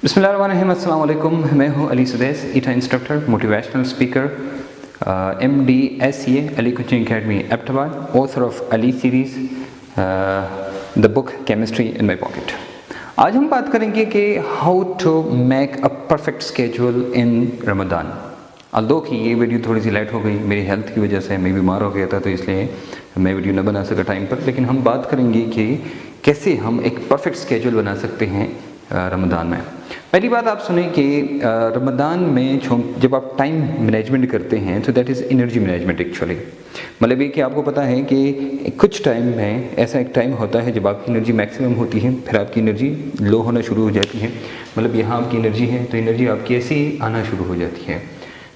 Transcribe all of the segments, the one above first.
बिस्मिल्लाहिर्रहमानिर्रहीम, अस्सलाम वालेकुम। मैं हूं Ali Sudais, ETEA instructor, motivational speaker, MD SCA, Ali coaching academy Abbottabad, author of Ali series, the book chemistry in my pocket. आज हम बात करेंगे कि how to make a perfect schedule in Ramzan. Although कि ये वीडियो थोड़ी सी लेट हो गई, मेरी हेल्थ की वजह से मैं बीमार हो गया था, तो इसलिए मैं वीडियो न बना सका टाइम पर। लेकिन हम बात करेंगे कि कैसे हम एक परफेक्ट स्केड्यूल बना सकते हैं रमज़ान में। पहली बात आप सुने कि रमज़ान में जब आप टाइम मैनेजमेंट करते हैं तो that is energy management actually. मतलब ये कि आपको पता है कि कुछ टाइम में ऐसा एक टाइम होता है जब आपकी एनर्जी मैक्सिमम होती है, फिर आपकी एनर्जी लो होना शुरू हो जाती है। मतलब यहाँ आपकी एनर्जी है तो एनर्जी आपकी ऐसे ही आना शुरू हो जाती है।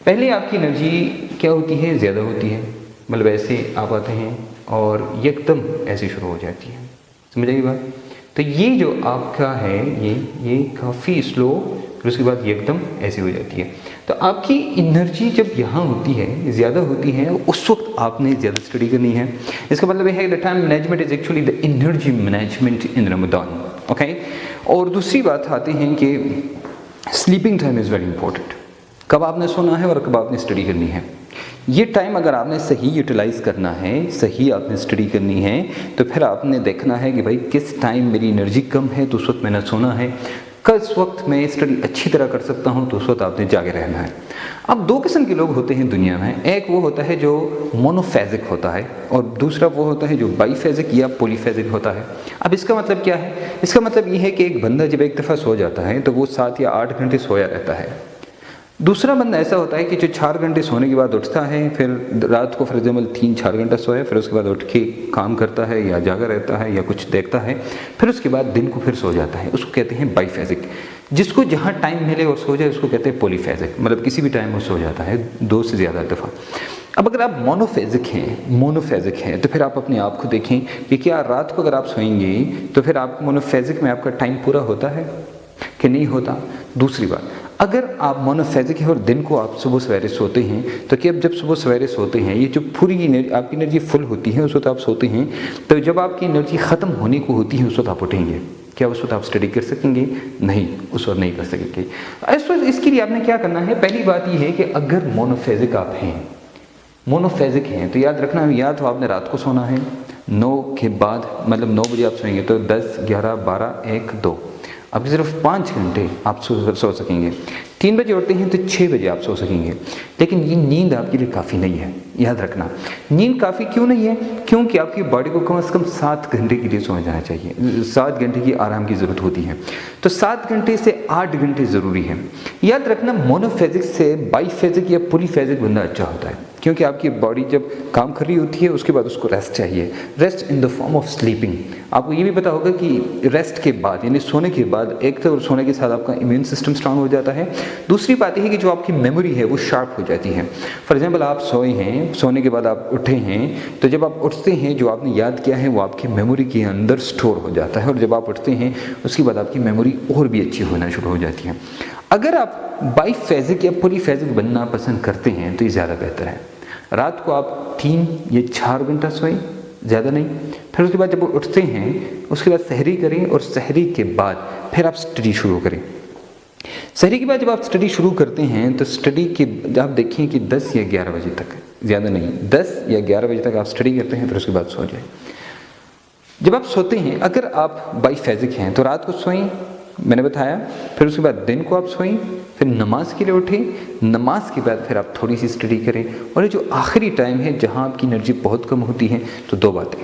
पहले आपकी एनर्जी क्या होती है, ज़्यादा होती है, मतलब ऐसे आप आते हैं और एकदम ऐसे शुरू हो जाती है। समझ आइए बात। तो ये जो आपका है ये काफ़ी स्लो, फिर उसके बाद ये एकदम ऐसी हो जाती है। तो आपकी एनर्जी जब यहाँ होती है, ज़्यादा होती है, उस वक्त आपने ज़्यादा स्टडी करनी है। इसका मतलब ये है the time management is actually the energy management in Ramzan. Okay. और दूसरी बात आती है कि sleeping time is very important. कब आपने सोना है और कब आपने स्टडी करनी है। ये टाइम अगर आपने सही यूटिलाइज़ करना है, सही आपने स्टडी करनी है, तो फिर आपने देखना है कि भाई किस टाइम मेरी एनर्जी कम है तो उस वक्त मैंने सोना है, किस वक्त मैं स्टडी अच्छी तरह कर सकता हूँ तो उस वक्त आपने जागे रहना है। अब दो किस्म के लोग होते हैं दुनिया में। एक वो होता है जो मोनोफेजिक होता है और दूसरा वो होता है जो बाईफेजिक या पॉलीफेजिक होता है। अब इसका मतलब क्या है? इसका मतलब ये है कि एक बंदा जब एक दफ़ा सो जाता है तो वो 7 या 8 घंटे सोया रहता है। दूसरा बंदा ऐसा होता है कि जो 4 घंटे सोने के बाद उठता है, फिर रात को फॉर एग्जाम्पल 3-4 घंटा सोया, फिर उसके बाद उठ के काम करता है या जागा रहता है या कुछ देखता है, फिर उसके बाद दिन को फिर सो जाता है। उसको कहते हैं बाईफेजिक। जिसको जहाँ टाइम मिले और सो जाए उसको कहते हैं पॉलीफेजिक। मतलब किसी भी टाइम वो सो जाता है 2 से ज़्यादा दफ़ा। अब अगर आप मोनोफेजिक हैं तो फिर आप अपने आप को देखें कि क्या रात को अगर आप सोएंगे तो फिर आप मोनोफेजिक में आपका टाइम पूरा होता है कि नहीं होता। दूसरी बात, अगर आप मोनोफेजिक हैं और दिन को आप सुबह सवेरे सोते हैं तो कि अब जब सुबह सवेरे सोते हैं ये जो पूरी आपकी एनर्जी फुल होती है उस वक्त आप सोते हैं, तो जब आपकी एनर्जी ख़त्म होने को होती है उस वक्त आप उठेंगे, क्या उस वक्त आप स्टडी कर सकेंगे? नहीं, उस वक्त नहीं कर सकेंगे। इस वक्त इसके लिए आपने क्या करना है? पहली बात ये है कि अगर मोनोफेजिक हैं तो याद रखना, या तो आपने रात को सोना है 9 के बाद, मतलब 9 बजे आप सोएंगे तो 10, 11, 12, 1, 2, अब सिर्फ 5 घंटे आप सो सकेंगे। 3 बजे उठते हैं तो 6 बजे आप सो सकेंगे। लेकिन ये नींद आपके लिए काफ़ी नहीं है, याद रखना। नींद काफ़ी क्यों नहीं है? क्योंकि आपकी बॉडी को कम से कम 7 घंटे के लिए सो जाना चाहिए, 7 घंटे की आराम की ज़रूरत होती है। तो 7 घंटे से 8 घंटे ज़रूरी है। याद रखना, मोनोफेजिक से बाईफेजिक या पॉलीफेजिक बंदा अच्छा होता है, क्योंकि आपकी बॉडी जब काम कर रही होती है उसके बाद उसको रेस्ट चाहिए, rest in the form of sleeping. आपको ये भी पता होगा कि रेस्ट के बाद यानी सोने के बाद, एक तो सोने के साथ आपका इम्यून सिस्टम स्ट्रांग हो जाता है, दूसरी बात यह है कि जो आपकी मेमोरी है वो शार्प हो जाती है। फॉर एग्जांपल आप सोए हैं, सोने के बाद आप उठे हैं, तो जब आप उठते हैं जो आपने याद किया है वो आपकी मेमोरी के अंदर स्टोर हो जाता है, और जब आप उठते हैं उसके बाद आपकी मेमोरी और भी अच्छी होना शुरू हो जाती है। अगर आप बाईफेजिक या पॉलीफेजिक बनना पसंद करते हैं तो ये ज़्यादा बेहतर है। रात को आप 3 या 4 घंटा सोएं, ज़्यादा नहीं। फिर उसके बाद जब उठते हैं उसके बाद सहरी करें, और सहरी के बाद फिर आप स्टडी शुरू करें। सहरी के बाद जब आप स्टडी शुरू करते हैं तो स्टडी के आप देखें कि 10 या 11 बजे तक, ज़्यादा नहीं, 10 या 11 बजे तक आप स्टडी करते हैं, फिर उसके बाद सो जाएं। जब आप सोते हैं, अगर आप बाईफेजिक हैं तो रात को सोएं, मैंने बताया, फिर उसके बाद दिन को आप सोएं, फिर नमाज के लिए उठें, नमाज के बाद फिर आप थोड़ी सी स्टडी करें। और ये जो आखिरी टाइम है जहाँ आपकी एनर्जी बहुत कम होती है, तो 2 बातें,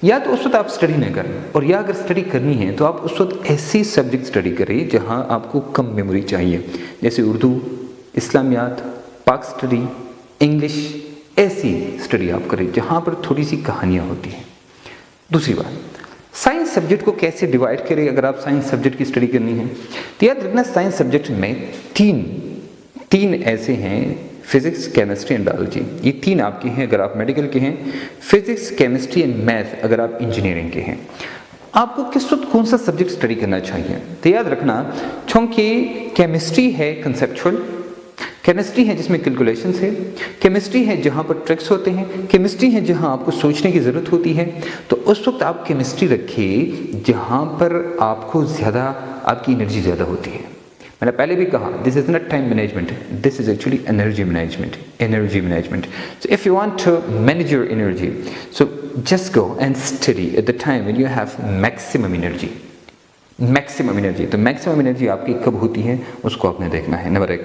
या तो उस वक्त आप स्टडी न करें, और या अगर स्टडी करनी है तो आप उस वक्त ऐसी सब्जेक्ट स्टडी करें जहाँ आपको कम मेमोरी चाहिए, जैसे उर्दू, इस्लामियात, पाक स्टडी, इंग्लिश, ऐसी स्टडी आप करें जहाँ पर थोड़ी सी कहानियाँ होती हैं। दूसरी बात, साइंस सब्जेक्ट को कैसे डिवाइड करें अगर आप साइंस सब्जेक्ट की स्टडी करनी है, तो याद रखना साइंस सब्जेक्ट में तीन ऐसे हैं, फिजिक्स, केमिस्ट्री एंड बायोलॉजी। ये 3 आपके हैं अगर आप मेडिकल के हैं, फिजिक्स, केमिस्ट्री एंड मैथ अगर आप इंजीनियरिंग के हैं। आपको किस वक्त कौन सा सब्जेक्ट स्टडी करना चाहिए? तो याद रखना, चूँकि केमिस्ट्री है कंसेप्चुअल, केमिस्ट्री है जिसमें कैलकुलेशंस है, केमिस्ट्री है जहाँ पर ट्रिक्स होते हैं, केमिस्ट्री है जहाँ आपको सोचने की ज़रूरत होती है, तो उस वक्त आप केमिस्ट्री रखिए जहाँ पर आपको ज़्यादा आपकी एनर्जी ज़्यादा होती है। मैंने पहले भी कहा, this is not time management, this is actually energy management, energy management. So if you want to manage your energy, so just go and study at the time when you have maximum energy. Maximum energy, तो maximum energy आपकी कब होती है उसको आपने देखना है, number 1.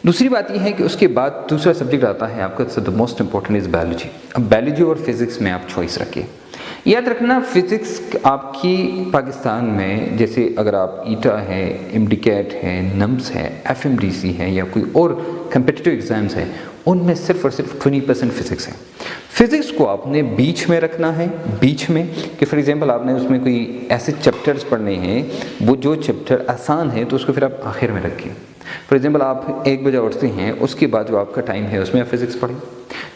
दूसरी बात यह है कि उसके बाद दूसरा सब्जेक्ट आता है आपका, so the most important is biology. अब बायोलॉजी और फिजिक्स में आप चॉइस रखिए. याद रखना, फिजिक्स आपकी पाकिस्तान में, जैसे अगर आप ईटा है, एमडीकैट है, नम्स है, एफएमडीसी है या कोई और कम्पिटिटिव एग्जाम्स है, उनमें सिर्फ और सिर्फ 20% फिजिक्स है. फिजिक्स को आपने बीच में रखना है, बीच में, कि फॉर एग्जांपल आपने उसमें कोई ऐसे चैप्टर्स पढ़ने हैं, वो जो चैप्टर आसान है तो उसको फिर आप आखिर में रखिए. फॉर एग्जांपल आप 1 बजे उठते हैं, उसके बाद जो आपका टाइम है उसमें आप फिजिक्स पढ़ें,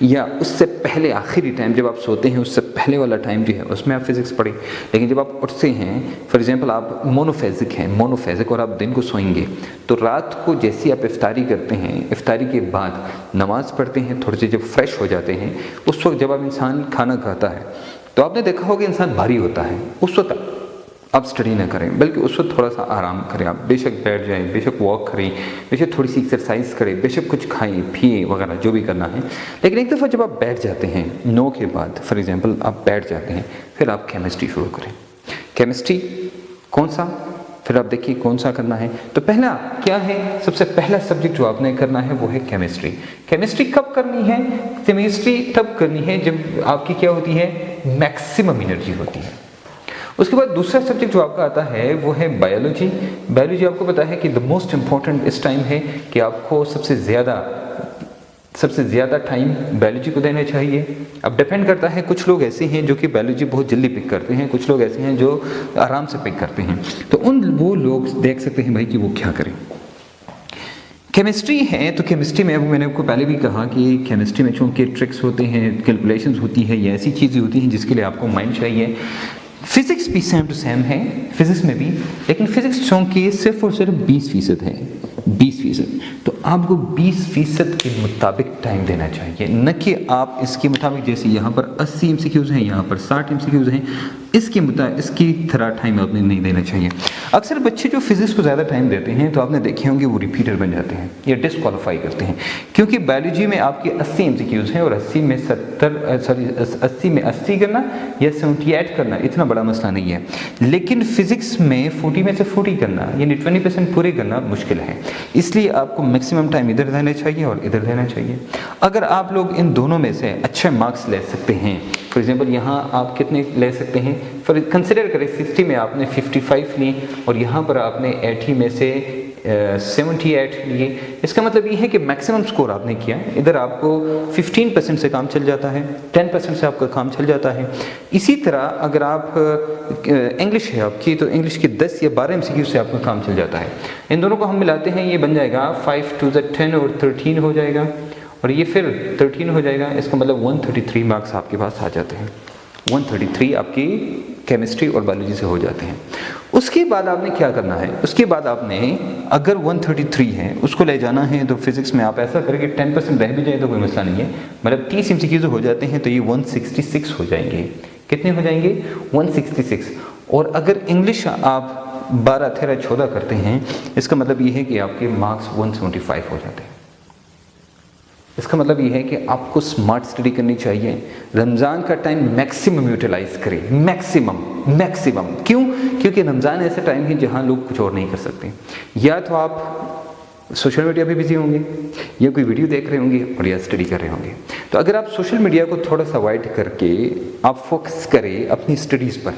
या उससे पहले आखिरी टाइम जब आप सोते हैं उससे पहले वाला टाइम जो है उसमें आप फिजिक्स पढ़ें. लेकिन जब आप उठते हैं, फॉर एग्जांपल आप मोनोफेजिक और आप दिन को सोएंगे, तो रात को जैसे आप इफ्तारी करते हैं, इफ्तारी के बाद नमाज़ पढ़ते हैं, थोड़े से जब फ्रेश हो जाते हैं, उस वक्त जब आप इंसान खाना खाता है तो आपने देखा होगा इंसान भारी होता है. उस वक्त आप स्टडी ना करें, बल्कि उस वक्त थोड़ा सा आराम करें. आप बेशक बैठ जाएं, बेशक वॉक करें, बेशक थोड़ी सी एक्सरसाइज करें, बेशक कुछ खाएं पिए वगैरह जो भी करना है. लेकिन एक दफ़ा जब आप बैठ जाते हैं 9 के बाद, फॉर एग्जांपल आप बैठ जाते हैं, फिर आप केमिस्ट्री शुरू करें. केमिस्ट्री कौन सा, फिर आप देखिए कौन सा करना है. तो पहला क्या है, सबसे पहला सब्जेक्ट जो आपने करना है वो है केमिस्ट्री. केमिस्ट्री कब करनी है? केमिस्ट्री तब करनी है जब आपकी क्या होती है, मैक्सिमम एनर्जी होती है. उसके बाद दूसरा सब्जेक्ट जो आपका आता है वो है बायोलॉजी. बायोलॉजी आपको पता है कि द मोस्ट इम्पॉर्टेंट इस टाइम है कि आपको सबसे ज़्यादा टाइम बायोलॉजी को देना चाहिए. अब डिपेंड करता है, कुछ लोग ऐसे हैं जो कि बायोलॉजी बहुत जल्दी पिक करते हैं, कुछ लोग ऐसे हैं जो आराम से पिक करते हैं. तो वो लोग देख सकते हैं भाई कि वो क्या करें. केमिस्ट्री है, तो केमिस्ट्री में मैंने आपको पहले भी कहा कि केमिस्ट्री में चूँकि ट्रिक्स होते हैं, कैलकुलेशंस होती है, या ऐसी चीज़ें होती हैं जिसके लिए आपको माइंड चाहिए. फिजिक्स भी सेम टू सेम है, फिजिक्स में भी, लेकिन फिजिक्स चूँकि सिर्फ और सिर्फ 20% है, 20%, तो आपको 20% के मुताबिक टाइम देना चाहिए, न कि आप इसके मुताबिक, जैसे यहाँ पर 80 MCQs हैं, यहाँ पर 60 MCQs हैं, इसकी तरह टाइम आपने नहीं देना चाहिए. अक्सर बच्चे जो फिजिक्स को ज़्यादा टाइम देते हैं तो आपने देखे होंगे वो रिपीटर बन जाते हैं या डिस्क्वालीफाई करते हैं, क्योंकि बायोलॉजी में आपके 80 MCQs हैं और 80 में 80 करना या 78 करना इतना बड़ा मसला नहीं है. लेकिन फिजिक्स में 40 में से 40 करना, यानी 20% पूरे करना मुश्किल है. इसलिए आपको मैक्सिमम टाइम इधर देना चाहिए और इधर देना चाहिए. अगर आप लोग इन दोनों में से अच्छे मार्क्स ले सकते हैं, फॉर एग्जांपल यहाँ आप कितने ले सकते हैं, फॉर कंसिडर करें 60 में आपने 55 ली और यहाँ पर आपने 80 में से 78 लिए. इसका मतलब ये है कि मैक्सिमम स्कोर आपने किया. इधर आपको 15% से काम चल जाता है, 10% से आपका काम चल जाता है. इसी तरह अगर आप इंग्लिश है आपकी, तो इंग्लिश के 10 या 12 MCQ से आपका काम चल जाता है. इन दोनों को हम मिलाते हैं, ये बन जाएगा 5 2 10 और 13 हो जाएगा, और ये फिर 13 हो जाएगा. इसका मतलब 133 मार्क्स आपके पास आ जाते हैं. 133 आपकी केमिस्ट्री और बायोलॉजी से हो जाते हैं. उसके बाद आपने क्या करना है, उसके बाद आपने अगर 133 है उसको ले जाना है, तो फिजिक्स में आप ऐसा करके 10% रह भी जाए तो कोई मसला नहीं है, मतलब 30 MCQ हो जाते हैं, तो ये 166 हो जाएंगे. कितने हो जाएंगे? 166. और अगर इंग्लिश आप 12 13 14 करते हैं, इसका मतलब ये है कि आपके मार्क्स 175 हो जाते हैं. इसका मतलब ये है कि आपको स्मार्ट स्टडी करनी चाहिए. रमज़ान का टाइम मैक्सिमम यूटिलाइज करें, मैक्सिमम. क्यों? क्योंकि रमज़ान ऐसा टाइम है जहाँ लोग कुछ और नहीं कर सकते. या तो आप सोशल मीडिया पे बिजी होंगे, या कोई वीडियो देख रहे होंगे, और या स्टडी कर रहे होंगे. तो अगर आप सोशल मीडिया को थोड़ा सा अवॉइड करके आप फोकस करें अपनी स्टडीज़ पर,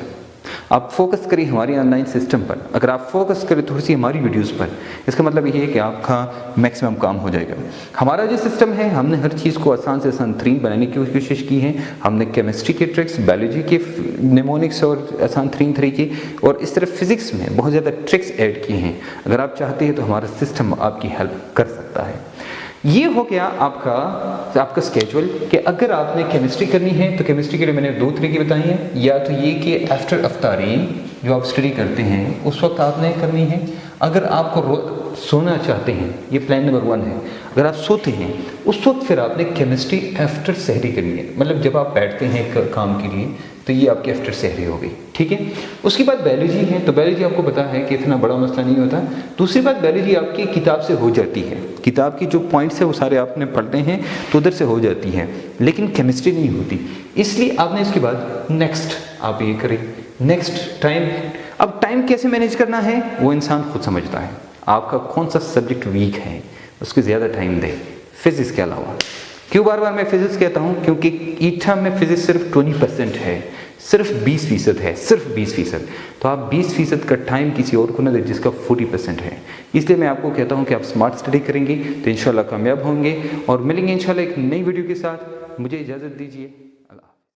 आप फोकस करिए हमारी ऑनलाइन सिस्टम पर, अगर आप फोकस करें थोड़ी सी हमारी वीडियोस पर, इसका मतलब ये है कि आपका मैक्सिमम काम हो जाएगा. हमारा जो सिस्टम है, हमने हर चीज़ को आसान से आसान तरीन बनाने की कोशिश की है. हमने केमिस्ट्री के ट्रिक्स, बायोलॉजी के निमोनिक्स और आसान तरीन तरीके, और इस तरह फिजिक्स में बहुत ज़्यादा ट्रिक्स ऐड किए हैं. अगर आप चाहते हैं तो हमारा सिस्टम आपकी हेल्प कर सकता है. ये हो गया आपका स्केड्यूल कि अगर आपने केमिस्ट्री करनी है तो केमिस्ट्री के लिए मैंने 2 तरीके बताए हैं. या तो ये कि आफ्टर अफ्तारी जो आप स्टडी करते हैं उस वक्त आपने करनी है. अगर आपको सोना चाहते हैं, ये प्लान नंबर 1 है, अगर आप सोते हैं उस वक्त फिर आपने केमिस्ट्री आफ्टर सहरी करनी है. मतलब जब आप बैठते हैं काम के लिए, तो ये आपकी आफ्टर सहरी हो गई, ठीक है। उसके बाद बायोलॉजी है, तो बायोलॉजी आपको पता है कि इतना बड़ा मसला नहीं होता। दूसरी बात, बायोलॉजी आपकी किताब से हो जाती है, किताब की जो पॉइंट्स है वो सारे आपने पढ़ने हैं तो उधर से हो जाती है, लेकिन केमिस्ट्री नहीं होती। इसलिए आपने इसके बाद नेक्स्ट आप ये करें, नेक्स्ट टाइम। अब टाइम कैसे मैनेज करना है वो इंसान खुद समझता है, आपका कौन सा सब्जेक्ट वीक है उसको ज़्यादा टाइम दे, फिजिक्स के अलावा। क्यों बार बार मैं फिजिक्स कहता हूँ, क्योंकि ईटा में फिजिक्स सिर्फ 20% है, सिर्फ 20% है, सिर्फ 20%। तो आप 20% का टाइम किसी और को ना दें जिसका 40% है। इसलिए मैं आपको कहता हूँ कि आप स्मार्ट स्टडी करेंगे तो इंशाल्लाह कामयाब होंगे, और मिलेंगे इंशाल्लाह एक नई वीडियो के साथ। मुझे इजाज़त दीजिए।